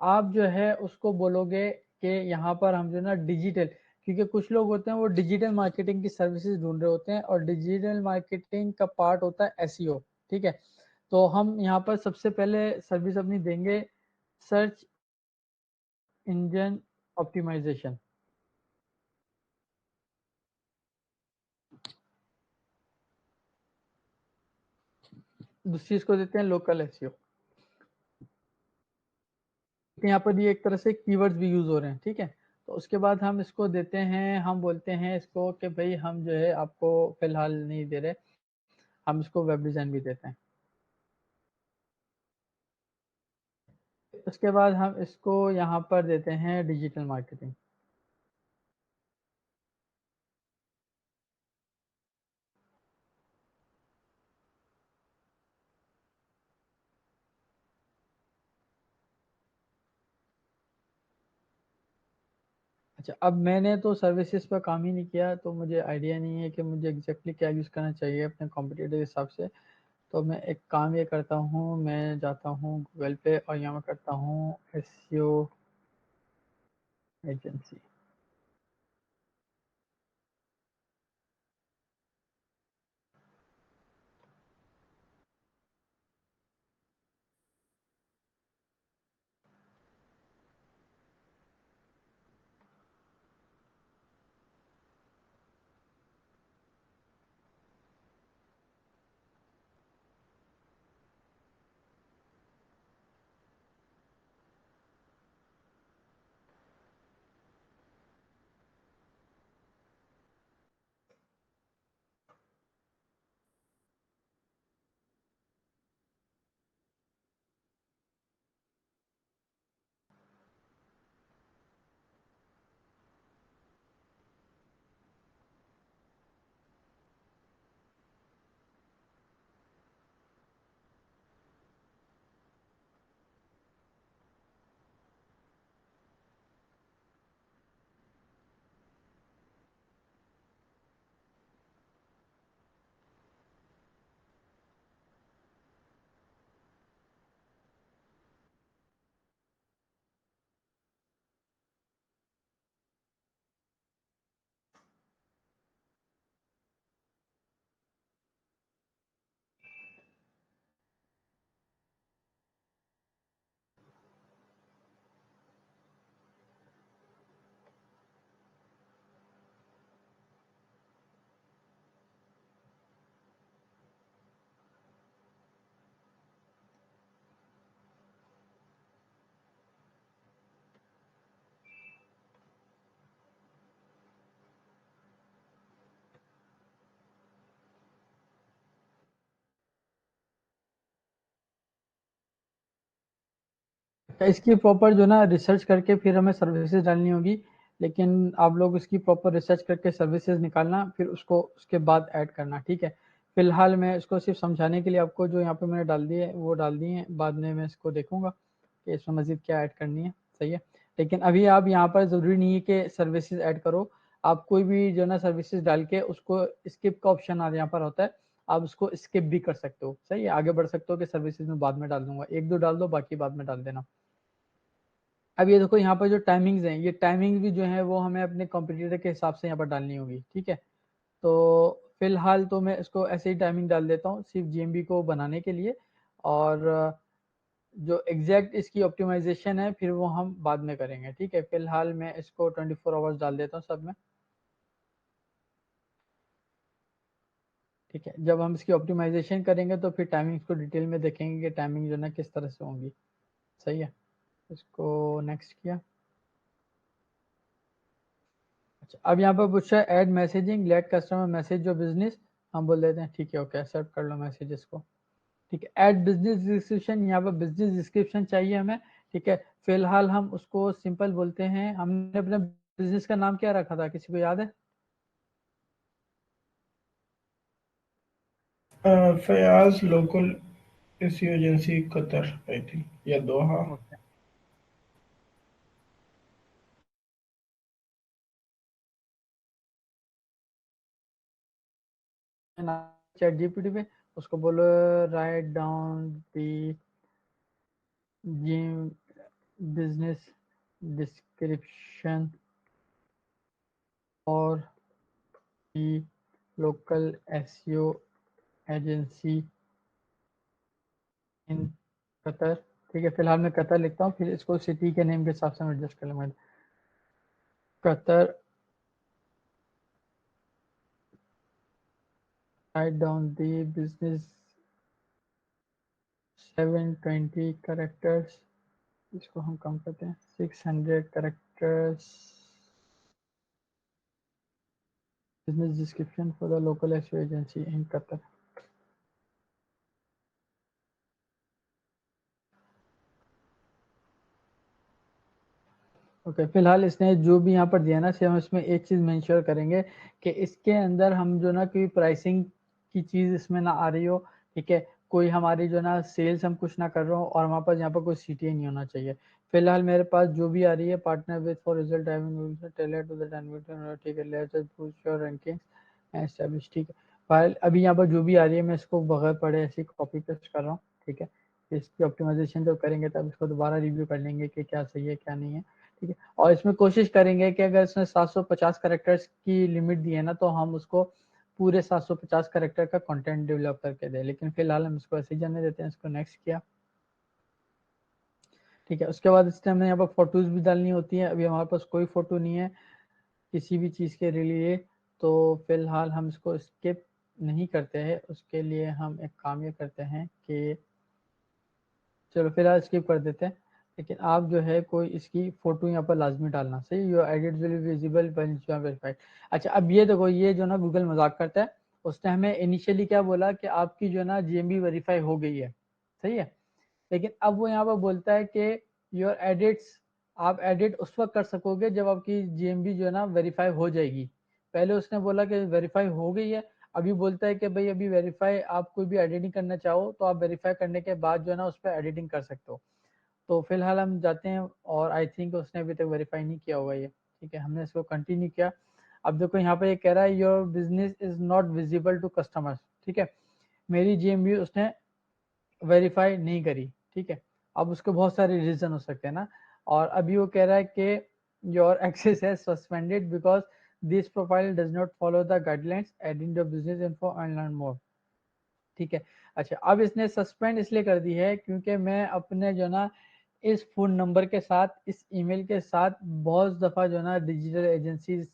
आप जो है उसको बोलोगे कि यहाँ पर हम जो है ना डिजिटल, क्योंकि कुछ लोग होते हैं वो डिजिटल मार्केटिंग की सर्विसेज ढूंढ रहे होते हैं, और डिजिटल मार्केटिंग का पार्ट होता है एसईओ, ठीक है। तो हम यहाँ पर सबसे पहले सर्विस अपनी देंगे सर्च इंजन ऑप्टिमाइजेशन। दूसरी इसको देते हैं लोकल एसईओ। यहाँ पर ये एक तरह से कीवर्ड्स भी यूज हो रहे हैं, ठीक है। तो उसके बाद हम इसको देते हैं, हम बोलते हैं इसको कि भाई हम जो है आपको फिलहाल नहीं दे रहे, हम इसको वेब डिजाइन भी देते हैं। उसके बाद हम इसको यहाँ पर देते हैं डिजिटल मार्केटिंग। अच्छा, अब मैंने तो सर्विसेज पर काम ही नहीं किया, तो मुझे आइडिया नहीं है कि मुझे एग्जैक्टली क्या यूज़ करना चाहिए अपने कॉम्पिटिटिव हिसाब से। तो मैं एक काम ये करता हूँ, मैं जाता हूँ गूगल पे और यहाँ मैं करता हूँ एसईओ एजेंसी। इसकी प्रॉपर जो ना रिसर्च करके फिर हमें सर्विसेज डालनी होगी, लेकिन आप लोग उसकी प्रॉपर रिसर्च करके सर्विसेज निकालना, फिर उसको उसके बाद ऐड करना, ठीक है। फिलहाल मैं इसको सिर्फ समझाने के लिए आपको जो यहाँ पे मैंने डाल दिए वो डाल दिए हैं, बाद में मैं इसको देखूंगा कि इसमें मजीद क्या ऐड करनी है, सही है। लेकिन अभी आप यहाँ पर ज़रूरी नहीं है कि सर्विसेज ऐड करो, आप कोई भी जो ना सर्विसेज डाल के उसको स्किप का ऑप्शन यहाँ पर होता है, आप उसको स्किप भी कर सकते हो, सही है। आगे बढ़ सकते हो कि सर्विसेज में बाद में डाल दूंगा, एक दो डाल दो, बाकी बाद में डाल देना। अब ये देखो यहाँ पर जो टाइमिंग्स हैं, ये टाइमिंग्स भी जो है वो हमें अपने कॉम्पिटिटर के हिसाब से यहाँ पर डालनी होगी, ठीक है। तो फिलहाल तो मैं इसको ऐसे ही टाइमिंग डाल देता हूँ सिर्फ जीएमबी को बनाने के लिए, और जो एग्जैक्ट इसकी ऑप्टिमाइजेशन है फिर वो हम बाद में करेंगे, ठीक है। फिलहाल मैं इसको 24 आवर्स डाल देता हूँ सब में, ठीक है। जब हम इसकी ऑप्टिमाइजेशन करेंगे तो फिर टाइमिंग्स को डिटेल में देखेंगे कि टाइमिंग जो है ना किस तरह से होंगी, सही है। इसको नेक्स्ट किया। अच्छा, अब यहाँ पर पूछ रहा है add messaging let customer message your business, हम बोल देते हैं ठीक है, ओके एक्सेप्ट कर लो मैसेजेस को, ठीक है। ऐड बिजनेस डिस्क्रिप्शन, यहाँ पर बिजनेस डिस्क्रिप्शन चाहिए हमें, ठीक है। फिलहाल हम उसको सिंपल बोलते हैं, हमने अपने बिजनेस का नाम क्या रखा था, किसी को याद है? Fayaz local SEO agency Qatar I think, या दोहा। ओके, चैट जीपीटी पे उसको बोलो write down the gym business description और the local SEO agency in Qatar, ठीक है। फिलहाल मैं कतर लिखता हूँ, फिर इसको सिटी के नेम के हिसाब से मैं एडजस्ट कर लूँगा। कतर, राइट डाउन दी बिजनेस 720 कैरेक्टर्स, इसको हम कम करते हैं 600 characters, business description for the local SEO agency in Qatar. Okay, फिलहाल इसने जो भी यहाँ पर दिया ना, से हम इसमें एक चीज़ मेंशन करेंगे कि इसके अंदर हम जो ना कोई प्राइसिंग की चीज़ इसमें ना आ रही हो, ठीक है। कोई हमारी जो ना सेल्स हम कुछ ना कर रहे हो, और हमारे पास यहाँ पर कोई सीटीए नहीं होना चाहिए। फिलहाल मेरे पास जो भी आ रही है, partner with for result driving tailor to the ठीक है, let's push your ranking and establish, ठीक है। फाइल अभी यहाँ पर जो भी आ रही है मैं इसको बगैर पढ़े ऐसे कॉपी पेस्ट कर रहा हूँ, ठीक है। इसकी ऑप्टिमाइजेशन जब करेंगे तब इसको दोबारा रिव्यू कर लेंगे कि क्या सही है क्या नहीं है, ठीक है। और इसमें कोशिश करेंगे कि अगर इसने 750 कैरेक्टर्स की लिमिट दी है ना, तो हम उसको पूरे 750 कैरेक्टर का कंटेंट डेवलप करके दें, लेकिन फिलहाल हम इसको ऐसे ही जाने देते हैं। इसको नेक्स्ट किया, ठीक है। उसके बाद इसमें हमें यहाँ पर फोटोज भी डालनी होती है, अभी हमारे पास कोई फोटो नहीं है किसी भी चीज़ के लिए, तो फिलहाल हम इसको स्किप नहीं करते हैं। उसके लिए हम एक काम ये करते हैं कि चलो फिलहाल स्किप कर देते हैं, लेकिन आप जो है कोई इसकी फोटो यहाँ पर लाजमी डालना, सही। Your edit will be visible when you are verified. अच्छा, अब ये देखो, ये जो ना गूगल मजाक करता है, उसने हमें इनिशियली क्या बोला कि आपकी जो ना जीएमबी वेरीफाई हो गई है, सही है। लेकिन अब वो यहाँ पर बोलता है कि योर एडिट्स, आप एडिट उस वक्त कर सकोगे जब आपकी जीएमबी जो है ना वेरीफाई हो जाएगी। पहले उसने बोला कि वेरीफाई हो गई है, अभी बोलता है कि भाई अभी वेरीफाई, आप कोई भी एडिटिंग करना चाहो तो आप वेरीफाई करने के बाद जो है ना उस पर एडिटिंग कर सकते हो। तो फिलहाल हम जाते हैं, और आई थिंक उसने अभी तक वेरीफाई नहीं किया होगा ये, ठीक है। हमने इसको कंटिन्यू किया। अब देखो यहाँ पे ये कह रहा है your business is not visible to customers, ठीक है। मेरी जीएमबी उसने वेरीफाई नहीं करी, ठीक है। अब उसके बहुत सारे रीजन हो सकते हैं ना, और अभी वो कह रहा है कि योर एक्सेस है suspended because this profile does not follow the guidelines, adding the business info and learn more, ठीक है। अच्छा, अब इसने सस्पेंड इसलिए कर दी है क्योंकि मैं अपने जो ना इस फोन नंबर के साथ, इस ईमेल के साथ बहुत दफ़ा जो ना डिजिटल एजेंसीज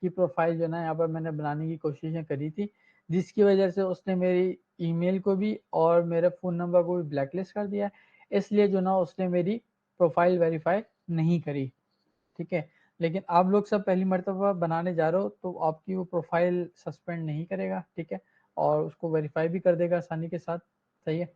की प्रोफाइल जो ना यहाँ पर मैंने बनाने की कोशिशें करी थी, जिसकी वजह से उसने मेरी ईमेल को भी और मेरे फ़ोन नंबर को भी ब्लैकलिस्ट कर दिया, इसलिए जो ना उसने मेरी प्रोफाइल वेरीफाई नहीं करी, ठीक है। लेकिन आप लोग सब पहली मर्तबा बनाने जा रहे हो तो आपकी वो प्रोफाइल सस्पेंड नहीं करेगा, ठीक है, और उसको वेरीफाई भी कर देगा आसानी के साथ, सही है।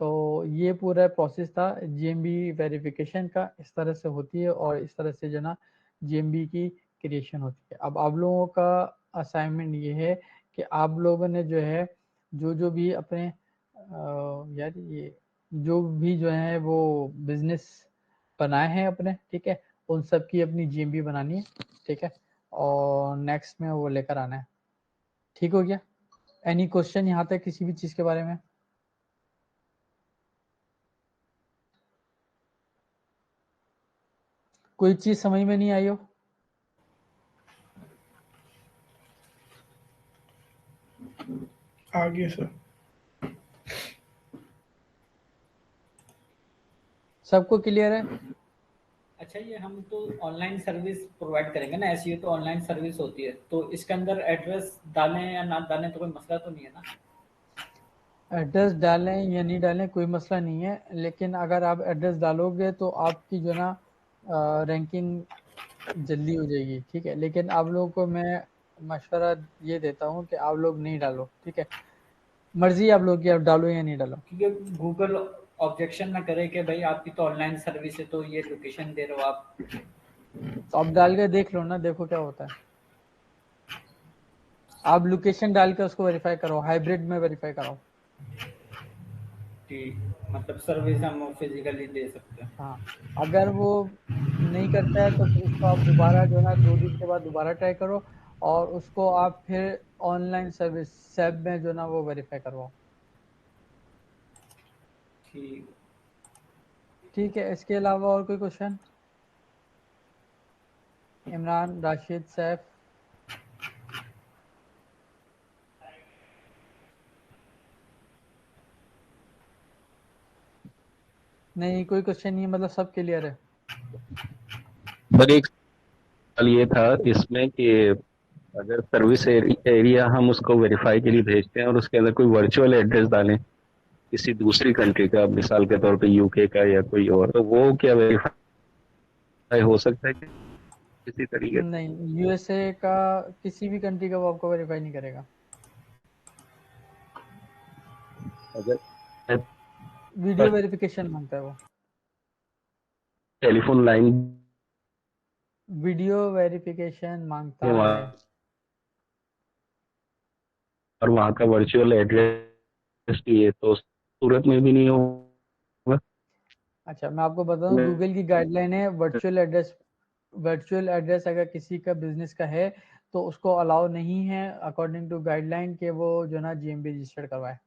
तो ये पूरा प्रोसेस था जीएमबी वेरिफिकेशन का, इस तरह से होती है और इस तरह से जो ना जीएमबी की क्रिएशन हो चुकी है। अब आप लोगों का असाइनमेंट ये है कि आप लोगों ने जो है जो भी अपने यार ये जो भी जो है वो बिजनेस बनाए हैं अपने, ठीक है, उन सब की अपनी जीएमबी बनानी है, ठीक है, और नेक्स्ट में वो लेकर आना है। ठीक हो गया? एनी क्वेश्चन यहाँ तक किसी भी चीज के बारे में? कोई चीज समझ में नहीं आई हो? आगे सर। सबको क्लियर है? अच्छा, ये हम तो ऑनलाइन सर्विस प्रोवाइड करेंगे ना, एसईओ तो ऑनलाइन सर्विस होती है, तो इसके अंदर एड्रेस डालें या ना डालें तो कोई मसला तो नहीं है ना? एड्रेस डालें या नहीं डालें कोई मसला नहीं है, लेकिन अगर आप एड्रेस डालोगे तो आपकी जो ना रैंकिंग जल्दी हो जाएगी, ठीक है, लेकिन आप लोगों को मैं मशवरा ये देता हूँ कि आप लोग नहीं डालो, ठीक है, मर्जी आप लोग की, आप डालो या नहीं डालो। क्योंकि गूगल ऑब्जेक्शन ना करे कि भाई आपकी तो ऑनलाइन सर्विस है तो ये लोकेशन दे रहे हो आप। तो आप डाल के देख लो ना, देखो क्या होता है। आप लोकेशन डाल के उसको वेरीफाई करो, हाइब्रिड में वेरीफाई करो। ठीक, मतलब सर्विस हम फिजिकली दे सकते हैं। हाँ, अगर वो नहीं करता है तो फिर उसको आप दोबारा जो है ना 2 दिन के बाद दोबारा ट्राई करो, और उसको आप फिर ऑनलाइन सर्विस सैप में जो ना वो वेरीफाई करवाओ। ठीक, ठीक है, इसके अलावा और कोई क्वेश्चन? इमरान, राशिद, सैफ? नहीं, कोई क्वेश्चन नहीं है, मतलब सब क्लियर है? पर एक सवाल ये था इसमें कि अगर सर्विस एरिया हम उसको वेरीफाई के लिए भेजते हैं और उसके अंदर कोई वर्चुअल एड्रेस डालें किसी दूसरी कंट्री का, मिसाल के तौर पे यूके का या कोई और, तो वो क्या वेरीफाई हो सकता है किसी तरीके से? नहीं, यूएसए का किसी भी कंट्री का वो आपको वेरीफाई नहीं करेगा। अगर वीडियो वेरिफिकेशन मांगता है वो, टेलीफोन लाइन वीडियो वेरिफिकेशन मांगता है। और वहाँ का वर्चुअल एड्रेस चाहिए तो सूरत में भी नहीं होगा? अच्छा, मैं आपको बता दूं, गूगल की गाइडलाइन है वर्चुअल एड्रेस अगर किसी का बिजनेस का है तो उसको अलाउ नहीं है अकॉर्डिंग टू गाइडलाइन के वो जो ना जीएमबी रजिस्टर्ड करवाए।